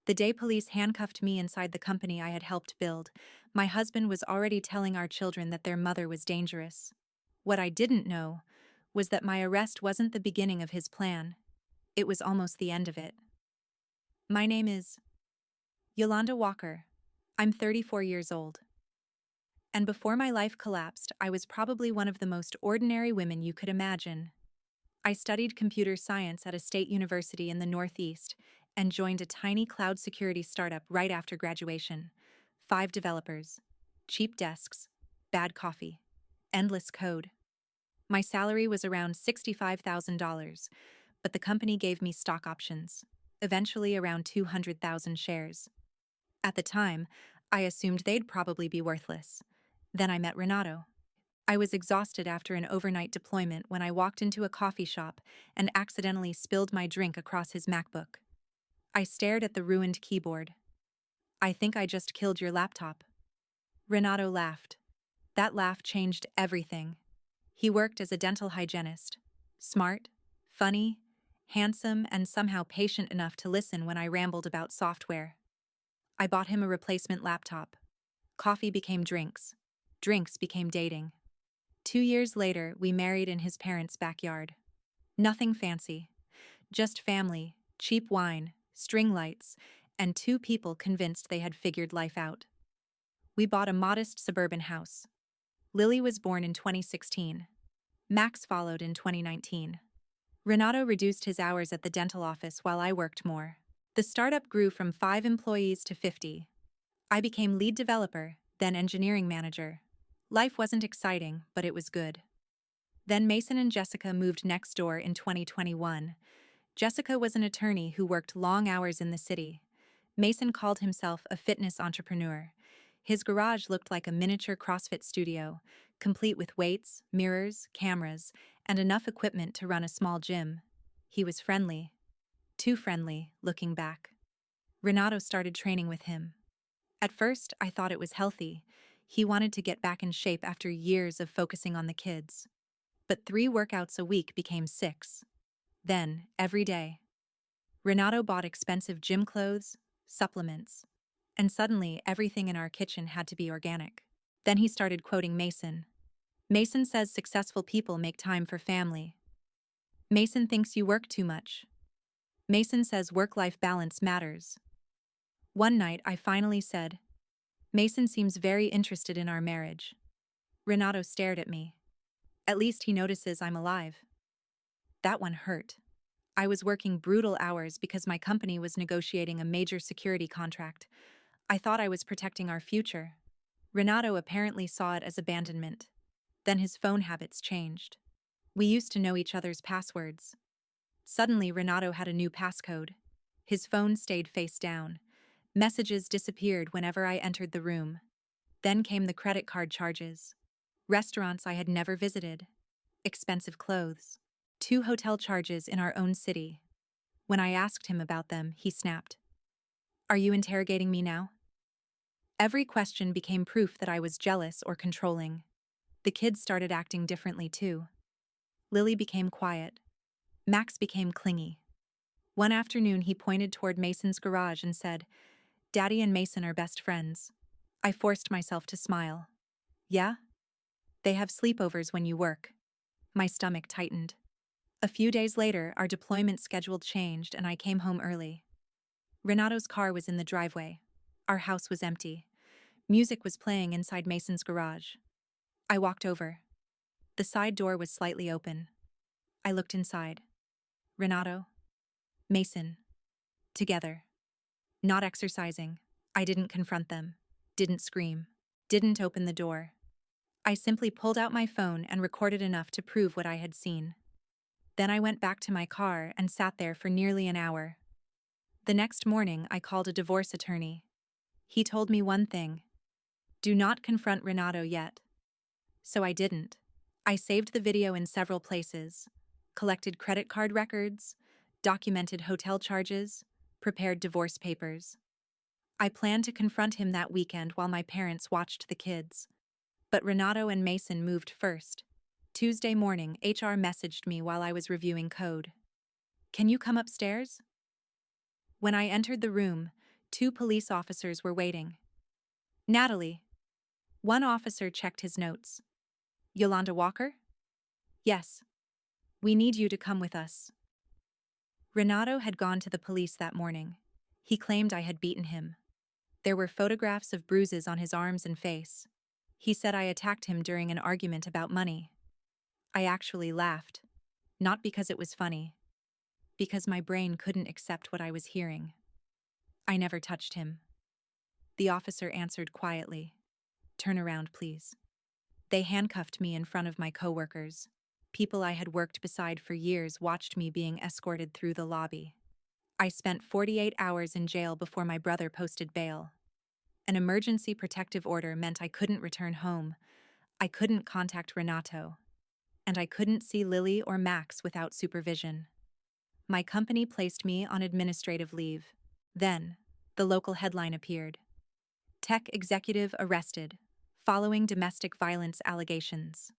The day police handcuffed me inside the company I had helped build, my husband was already telling our children that their mother was dangerous. What I didn't know was that my arrest wasn't the beginning of his plan. It was almost the end of it. My name is Yolanda Walker. I'm 34 years old. And before my life collapsed, I was probably one of the most ordinary women you could imagine. I studied computer science at a state university in the Northeast and joined a tiny cloud security startup right after graduation. 5 developers, cheap desks, bad coffee, endless code. My salary was around $65,000, but the company gave me stock options, eventually around 200,000 shares. At the time, I assumed they'd probably be worthless. Then I met Renato. I was exhausted after an overnight deployment when I walked into a coffee shop and accidentally spilled my drink across his MacBook. I stared at the ruined keyboard. "I think I just killed your laptop." Renato laughed. That laugh changed everything. He worked as a dental hygienist. Smart, funny, handsome, and somehow patient enough to listen when I rambled about software. I bought him a replacement laptop. Coffee became drinks. Drinks became dating. 2 years later, we married in his parents' backyard. Nothing fancy. Just family, cheap wine, string lights, and 2 people convinced they had figured life out. We bought a modest suburban house. Lily was born in 2016. Max followed in 2019. Renato reduced his hours at the dental office while I worked more. The startup grew from 5 employees to 50. I became lead developer, then engineering manager. Life wasn't exciting, but it was good. Then Mason and Jessica moved next door in 2021. Jessica was an attorney who worked long hours in the city. Mason called himself a fitness entrepreneur. His garage looked like a miniature CrossFit studio, complete with weights, mirrors, cameras, and enough equipment to run a small gym. He was friendly. Too friendly, looking back. Renato started training with him. At first, I thought it was healthy. He wanted to get back in shape after years of focusing on the kids. But 3 workouts a week became 6. Then, every day. Renato bought expensive gym clothes, supplements, and suddenly everything in our kitchen had to be organic. Then he started quoting Mason. Mason says successful people make time for family. Mason thinks you work too much. Mason says work-life balance matters. One night, I finally said, "Mason seems very interested in our marriage." Renato stared at me. "At least he notices I'm alive." That one hurt. I was working brutal hours because my company was negotiating a major security contract. I thought I was protecting our future. Renato apparently saw it as abandonment. Then his phone habits changed. We used to know each other's passwords. Suddenly, Renato had a new passcode. His phone stayed face down. Messages disappeared whenever I entered the room. Then came the credit card charges. Restaurants I had never visited. Expensive clothes. 2 hotel charges in our own city. When I asked him about them, he snapped. "Are you interrogating me now?" Every question became proof that I was jealous or controlling. The kids started acting differently too. Lily became quiet. Max became clingy. One afternoon, he pointed toward Mason's garage and said, "Daddy and Mason are best friends." I forced myself to smile. "Yeah? They have sleepovers when you work." My stomach tightened. A few days later, our deployment schedule changed and I came home early. Renato's car was in the driveway. Our house was empty. Music was playing inside Mason's garage. I walked over. The side door was slightly open. I looked inside. Renato, Mason, together. Not exercising. I didn't confront them. Didn't scream. Didn't open the door. I simply pulled out my phone and recorded enough to prove what I had seen. Then I went back to my car and sat there for nearly an hour. The next morning, I called a divorce attorney. He told me one thing: do not confront Renato yet. So I didn't. I saved the video in several places, collected credit card records, documented hotel charges, prepared divorce papers. I planned to confront him that weekend while my parents watched the kids. But Renato and Mason moved first. Tuesday morning, HR messaged me while I was reviewing code. "Can you come upstairs?" When I entered the room, 2 police officers were waiting. Natalie. One officer checked his notes. Yolanda Walker? Yes. We need you to come with us. Renato had gone to the police that morning. He claimed I had beaten him. There were photographs of bruises on his arms and face. He said I attacked him during an argument about money. I actually laughed. Not because it was funny. Because my brain couldn't accept what I was hearing. I never touched him. The officer answered quietly. Turn around, please. They handcuffed me in front of my coworkers. People I had worked beside for years watched me being escorted through the lobby. I spent 48 hours in jail before my brother posted bail. An emergency protective order meant I couldn't return home. I couldn't contact Renato. And I couldn't see Lily or Max without supervision. My company placed me on administrative leave. Then, the local headline appeared. Tech executive arrested, following domestic violence allegations.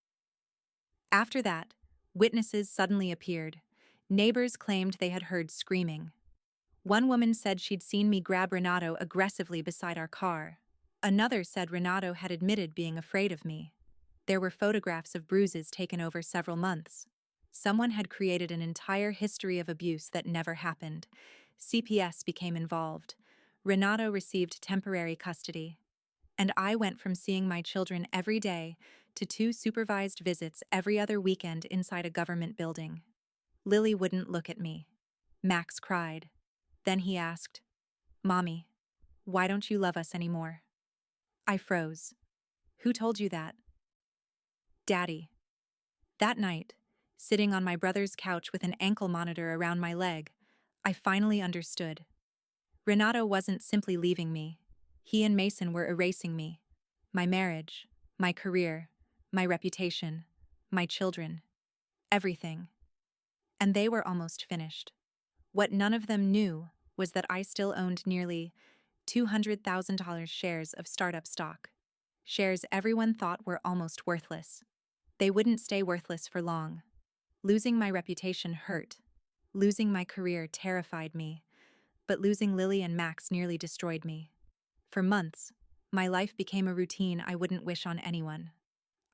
After that, witnesses suddenly appeared. Neighbors claimed they had heard screaming. One woman said she'd seen me grab Renato aggressively beside our car. Another said Renato had admitted being afraid of me. There were photographs of bruises taken over several months. Someone had created an entire history of abuse that never happened. CPS became involved. Renato received temporary custody. And I went from seeing my children every day to 2 supervised visits every other weekend inside a government building. Lily wouldn't look at me. Max cried. Then he asked, Mommy, why don't you love us anymore? I froze. Who told you that? Daddy. That night, sitting on my brother's couch with an ankle monitor around my leg, I finally understood. Renato wasn't simply leaving me. He and Mason were erasing me. My marriage, my career, my reputation, my children. Everything. And they were almost finished. What none of them knew was that I still owned nearly $200,000 shares of startup stock. Shares everyone thought were almost worthless. They wouldn't stay worthless for long. Losing my reputation hurt. Losing my career terrified me. But losing Lily and Max nearly destroyed me. For months, my life became a routine I wouldn't wish on anyone.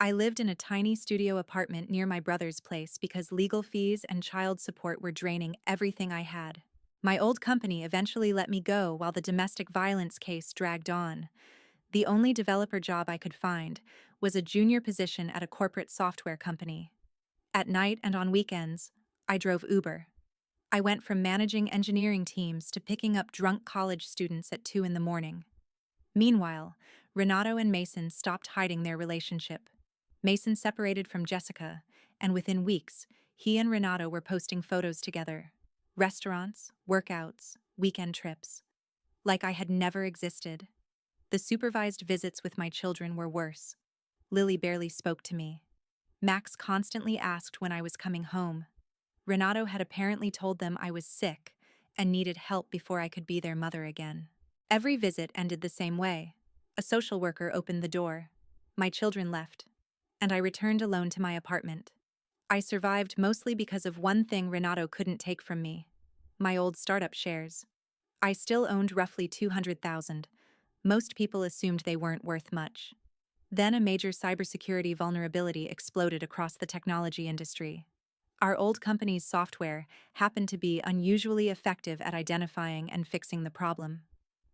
I lived in a tiny studio apartment near my brother's place because legal fees and child support were draining everything I had. My old company eventually let me go while the domestic violence case dragged on. The only developer job I could find was a junior position at a corporate software company. At night and on weekends, I drove Uber. I went from managing engineering teams to picking up drunk college students at 2 in the morning. Meanwhile, Renato and Mason stopped hiding their relationship. Mason separated from Jessica, and within weeks, he and Renato were posting photos together. Restaurants, workouts, weekend trips. Like I had never existed. The supervised visits with my children were worse. Lily barely spoke to me. Max constantly asked when I was coming home. Renato had apparently told them I was sick and needed help before I could be their mother again. Every visit ended the same way. A social worker opened the door. My children left, and I returned alone to my apartment. I survived mostly because of one thing Renato couldn't take from me: my old startup shares. I still owned roughly $200,000. Most people assumed they weren't worth much. Then a major cybersecurity vulnerability exploded across the technology industry. Our old company's software happened to be unusually effective at identifying and fixing the problem.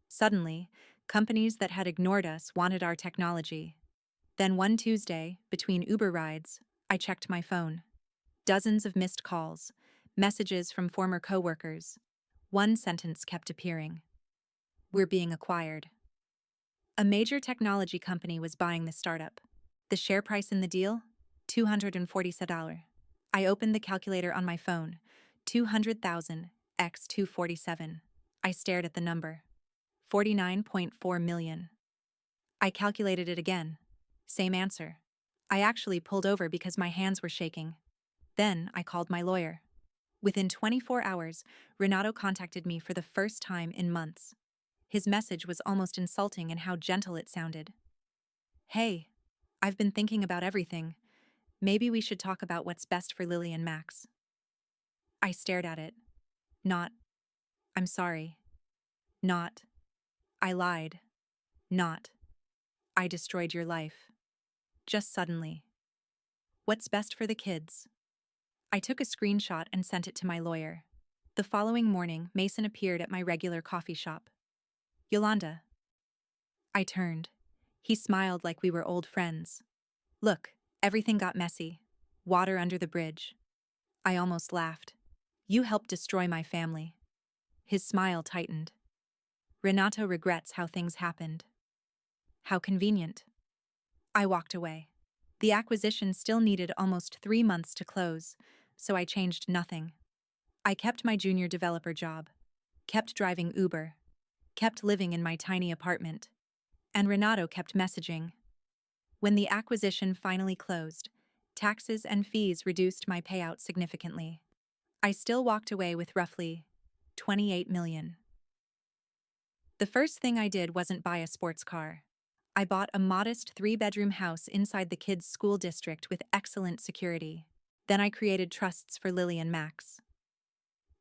Suddenly, companies that had ignored us wanted our technology. Then one Tuesday, between Uber rides, I checked my phone. Dozens of missed calls, messages from former coworkers. One sentence kept appearing. We're being acquired. A major technology company was buying the startup. The share price in the deal? $247. I opened the calculator on my phone. 200,000 x 247. I stared at the number. 49.4 million. I calculated it again. Same answer. I actually pulled over because my hands were shaking. Then I called my lawyer. Within 24 hours, Renato contacted me for the first time in months. His message was almost insulting in how gentle it sounded. Hey, I've been thinking about everything. Maybe we should talk about what's best for Lily and Max. I stared at it. Not, I'm sorry. Not, I lied. Not. I destroyed your life. Just suddenly. What's best for the kids? I took a screenshot and sent it to my lawyer. The following morning, Mason appeared at my regular coffee shop. Yolanda. I turned. He smiled like we were old friends. Look, everything got messy. Water under the bridge. I almost laughed. You helped destroy my family. His smile tightened. Renato regrets how things happened. How convenient. I walked away. The acquisition still needed almost 3 months to close, so I changed nothing. I kept my junior developer job, kept driving Uber, kept living in my tiny apartment, and Renato kept messaging. When the acquisition finally closed, taxes and fees reduced my payout significantly. I still walked away with roughly $28 million. The first thing I did wasn't buy a sports car. I bought a modest 3-bedroom house inside the kids' school district with excellent security. Then I created trusts for Lily and Max.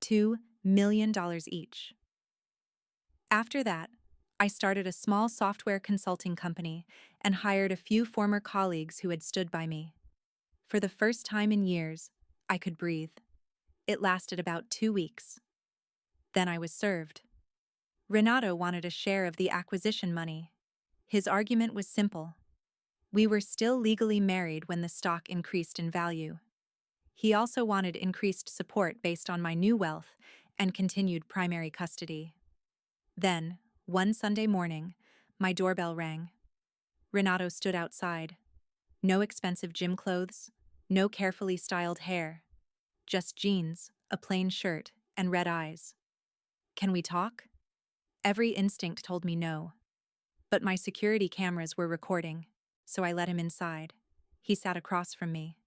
$2 million each. After that, I started a small software consulting company and hired a few former colleagues who had stood by me. For the first time in years, I could breathe. It lasted about 2 weeks. Then I was served. Renato wanted a share of the acquisition money. His argument was simple. We were still legally married when the stock increased in value. He also wanted increased support based on my new wealth and continued primary custody. Then, one Sunday morning, my doorbell rang. Renato stood outside. No expensive gym clothes, no carefully styled hair. Just jeans, a plain shirt, and red eyes. Can we talk? Every instinct told me no. But my security cameras were recording, so I let him inside. He sat across from me.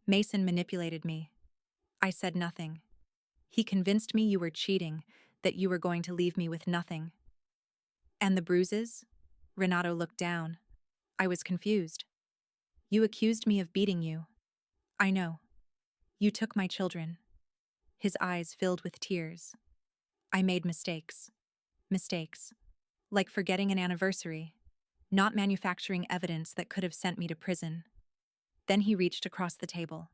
Mason manipulated me. I said nothing. He convinced me you were cheating, that you were going to leave me with nothing. And the bruises? Renato looked down. I was confused. You accused me of beating you. I know. You took my children. His eyes filled with tears. I made mistakes. Mistakes. Like forgetting an anniversary, not manufacturing evidence that could have sent me to prison. Then he reached across the table.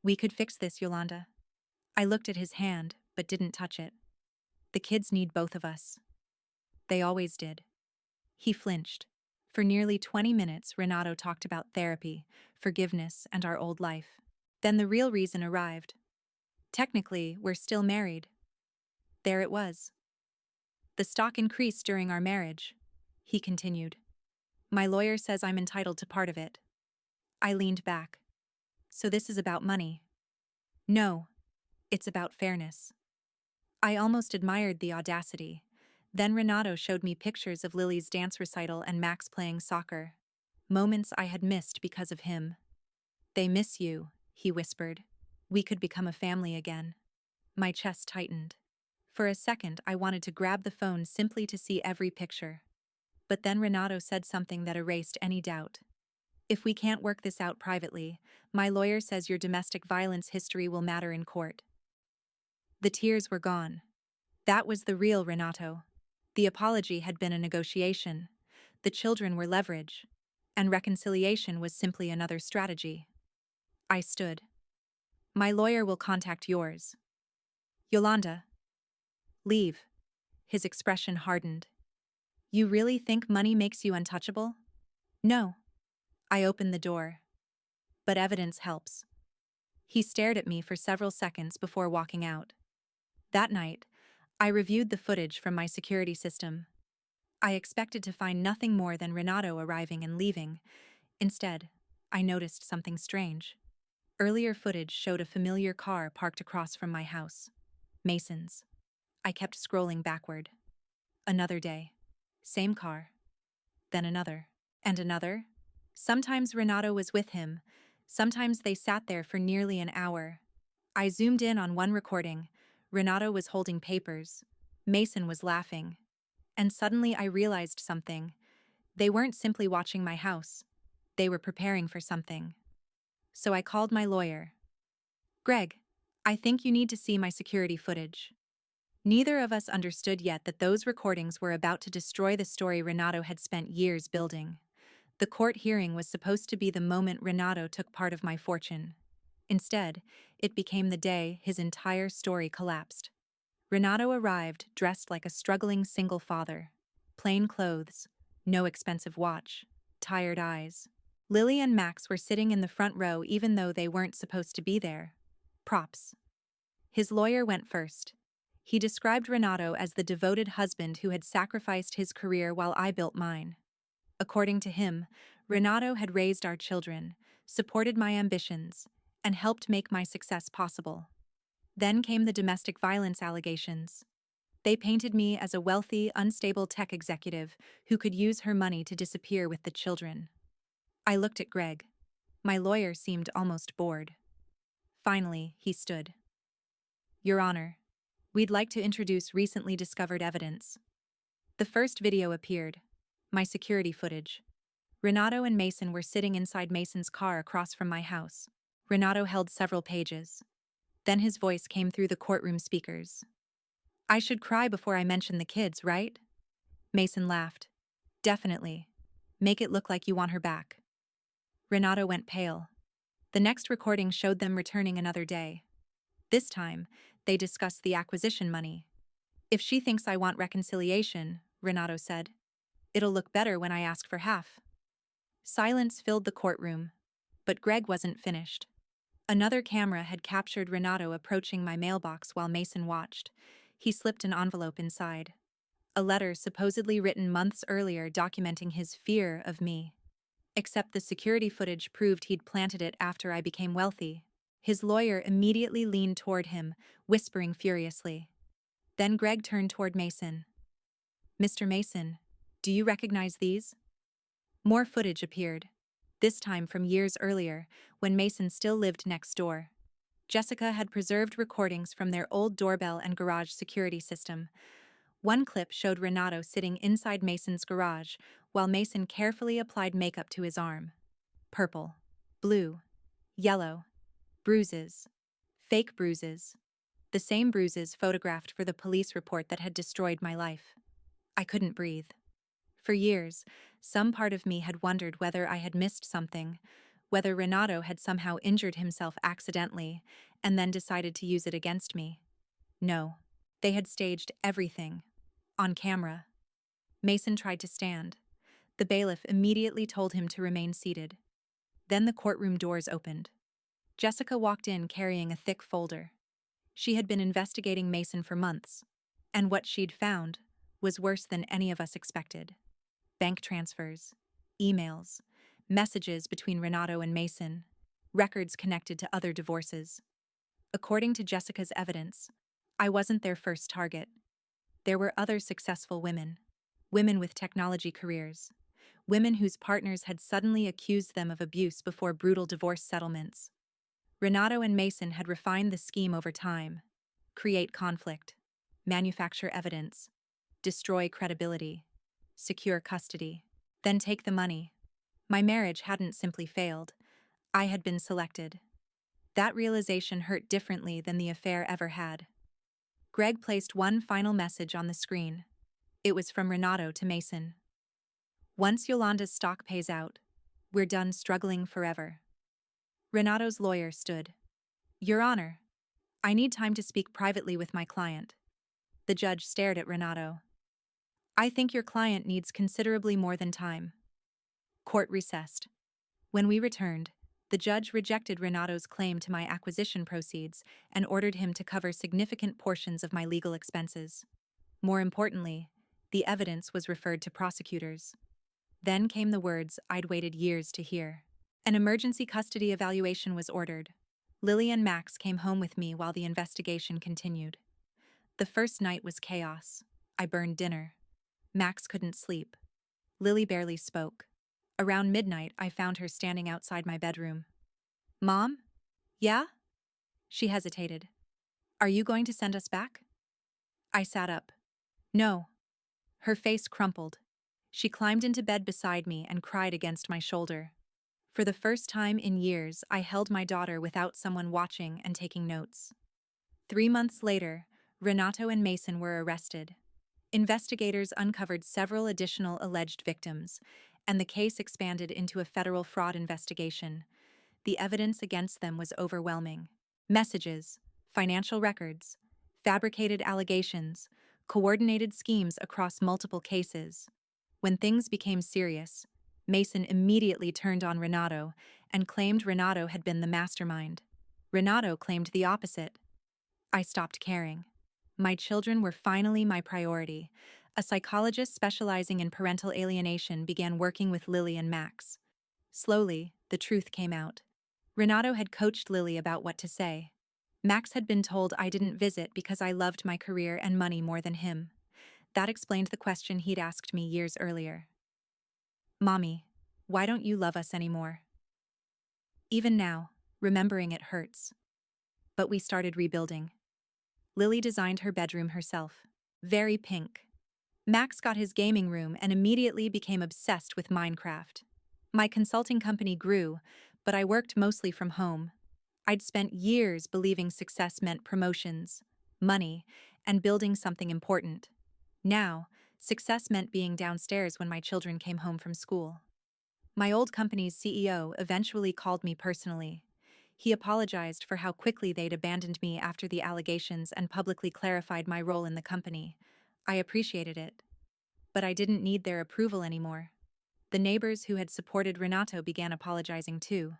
We could fix this, Yolanda. I looked at his hand, but didn't touch it. The kids need both of us. They always did. He flinched. For nearly 20 minutes, Renato talked about therapy, forgiveness, and our old life. Then the real reason arrived. Technically, we're still married. There it was. The stock increased during our marriage, he continued. My lawyer says I'm entitled to part of it. I leaned back. So this is about money? No, it's about fairness. I almost admired the audacity. Then Renato showed me pictures of Lily's dance recital and Max playing soccer. Moments I had missed because of him. They miss you, he whispered. We could become a family again. My chest tightened. For a second, I wanted to grab the phone simply to see every picture. But then Renato said something that erased any doubt. If we can't work this out privately, my lawyer says your domestic violence history will matter in court. The tears were gone. That was the real Renato. The apology had been a negotiation. The children were leverage. And reconciliation was simply another strategy. I stood. My lawyer will contact yours. Yolanda. Leave. His expression hardened. You really think money makes you untouchable? No. I opened the door. But evidence helps. He stared at me for several seconds before walking out. That night, I reviewed the footage from my security system. I expected to find nothing more than Renato arriving and leaving. Instead, I noticed something strange. Earlier footage showed a familiar car parked across from my house. Mason's. I kept scrolling backward. Another day. Same car. Then another. And another. Sometimes Renato was with him. Sometimes they sat there for nearly an hour. I zoomed in on one recording. Renato was holding papers. Mason was laughing. And suddenly I realized something. They weren't simply watching my house. They were preparing for something. So I called my lawyer. Greg, I think you need to see my security footage. Neither of us understood yet that those recordings were about to destroy the story Renato had spent years building. The court hearing was supposed to be the moment Renato took part of my fortune. Instead, it became the day his entire story collapsed. Renato arrived dressed like a struggling single father. Plain clothes, no expensive watch, tired eyes. Lily and Max were sitting in the front row even though they weren't supposed to be there. Props. His lawyer went first. He described Renato as the devoted husband who had sacrificed his career while I built mine. According to him, Renato had raised our children, supported my ambitions, and helped make my success possible. Then came the domestic violence allegations. They painted me as a wealthy, unstable tech executive who could use her money to disappear with the children. I looked at Greg. My lawyer seemed almost bored. Finally, he stood. Your Honor, we'd like to introduce recently discovered evidence. The first video appeared. My security footage. Renato and Mason were sitting inside Mason's car across from my house. Renato held several pages. Then his voice came through the courtroom speakers. I should cry before I mention the kids, right? Mason laughed. Definitely. Make it look like you want her back. Renato went pale. The next recording showed them returning another day. This time, they discussed the acquisition money. If she thinks I want reconciliation, Renato said, it'll look better when I ask for half. Silence filled the courtroom, but Greg wasn't finished. Another camera had captured Renato approaching my mailbox while Mason watched. He slipped an envelope inside. A letter supposedly written months earlier documenting his fear of me. Except the security footage proved he'd planted it after I became wealthy. His lawyer immediately leaned toward him, whispering furiously. Then Greg turned toward Mason. Mr. Mason, do you recognize these? More footage appeared, this time from years earlier, when Mason still lived next door. Jessica had preserved recordings from their old doorbell and garage security system. One clip showed Renato sitting inside Mason's garage while Mason carefully applied makeup to his arm. Purple, blue, yellow, bruises, fake bruises. The same bruises photographed for the police report that had destroyed my life. I couldn't breathe. For years, some part of me had wondered whether I had missed something, whether Renato had somehow injured himself accidentally and then decided to use it against me. No, they had staged everything. On camera. Mason tried to stand. The bailiff immediately told him to remain seated. Then the courtroom doors opened. Jessica walked in carrying a thick folder. She had been investigating Mason for months, and what she'd found was worse than any of us expected. Bank transfers, emails, messages between Renato and Mason, records connected to other divorces. According to Jessica's evidence, I wasn't their first target. There were other successful women with technology careers, women whose partners had suddenly accused them of abuse before brutal divorce settlements. Renato and Mason had refined the scheme over time: create conflict, manufacture evidence, destroy credibility, secure custody, then take the money. My marriage hadn't simply failed. I had been selected. That realization hurt differently than the affair ever had. Greg placed one final message on the screen. It was from Renato to Mason. Once Yolanda's stock pays out, we're done struggling forever. Renato's lawyer stood. Your Honor, I need time to speak privately with my client. The judge stared at Renato. I think your client needs considerably more than time. Court recessed. When we returned, the judge rejected Renato's claim to my acquisition proceeds and ordered him to cover significant portions of my legal expenses. More importantly, the evidence was referred to prosecutors. Then came the words I'd waited years to hear. An emergency custody evaluation was ordered. Lily and Max came home with me while the investigation continued. The first night was chaos. I burned dinner. Max couldn't sleep. Lily barely spoke. Around midnight, I found her standing outside my bedroom. Mom? Yeah? She hesitated. Are you going to send us back? I sat up. No. Her face crumpled. She climbed into bed beside me and cried against my shoulder. For the first time in years, I held my daughter without someone watching and taking notes. 3 months later, Renato and Mason were arrested. Investigators uncovered several additional alleged victims, and the case expanded into a federal fraud investigation. The evidence against them was overwhelming. Messages, financial records, fabricated allegations, coordinated schemes across multiple cases. When things became serious, Mason immediately turned on Renato and claimed Renato had been the mastermind. Renato claimed the opposite. I stopped caring. My children were finally my priority. A psychologist specializing in parental alienation began working with Lily and Max. Slowly, the truth came out. Renato had coached Lily about what to say. Max had been told I didn't visit because I loved my career and money more than him. That explained the question he'd asked me years earlier. Mommy, why don't you love us anymore? Even now, remembering it hurts. But we started rebuilding. Lily designed her bedroom herself. Very pink. Max got his gaming room and immediately became obsessed with Minecraft. My consulting company grew, but I worked mostly from home. I'd spent years believing success meant promotions, money, and building something important. Now, success meant being downstairs when my children came home from school. My old company's CEO eventually called me personally. He apologized for how quickly they'd abandoned me after the allegations and publicly clarified my role in the company. I appreciated it. But I didn't need their approval anymore. The neighbors who had supported Renato began apologizing too.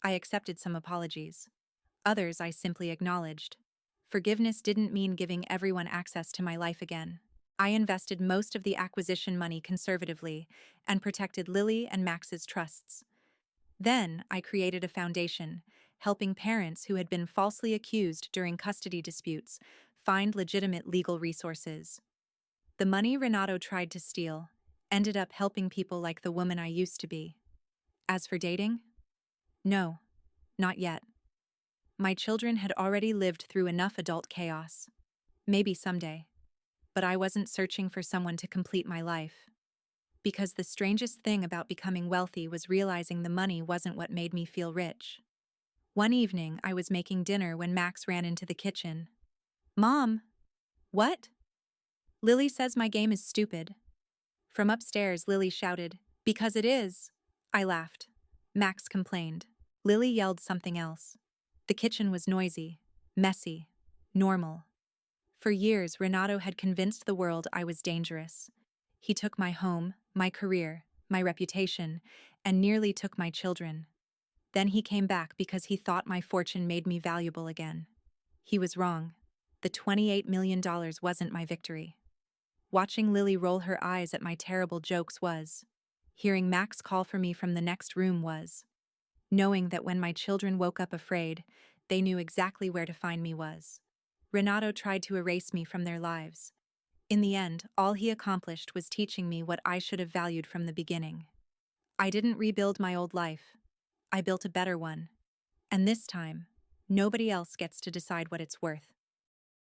I accepted some apologies. Others I simply acknowledged. Forgiveness didn't mean giving everyone access to my life again. I invested most of the acquisition money conservatively and protected Lily and Max's trusts. Then I created a foundation, helping parents who had been falsely accused during custody disputes find legitimate legal resources. The money Renato tried to steal ended up helping people like the woman I used to be. As for dating? No, not yet. My children had already lived through enough adult chaos. Maybe someday. But I wasn't searching for someone to complete my life. Because the strangest thing about becoming wealthy was realizing the money wasn't what made me feel rich. One evening, I was making dinner when Max ran into the kitchen. Mom! What? Lily says my game is stupid. From upstairs, Lily shouted, "Because it is." I laughed. Max complained. Lily yelled something else. The kitchen was noisy, messy, normal. For years, Renato had convinced the world I was dangerous. He took my home, my career, my reputation, and nearly took my children. Then he came back because he thought my fortune made me valuable again. He was wrong. The $28 million wasn't my victory. Watching Lily roll her eyes at my terrible jokes was. Hearing Max call for me from the next room was. Knowing that when my children woke up afraid, they knew exactly where to find me was. Renato tried to erase me from their lives. In the end, all he accomplished was teaching me what I should have valued from the beginning. I didn't rebuild my old life. I built a better one. And this time, nobody else gets to decide what it's worth.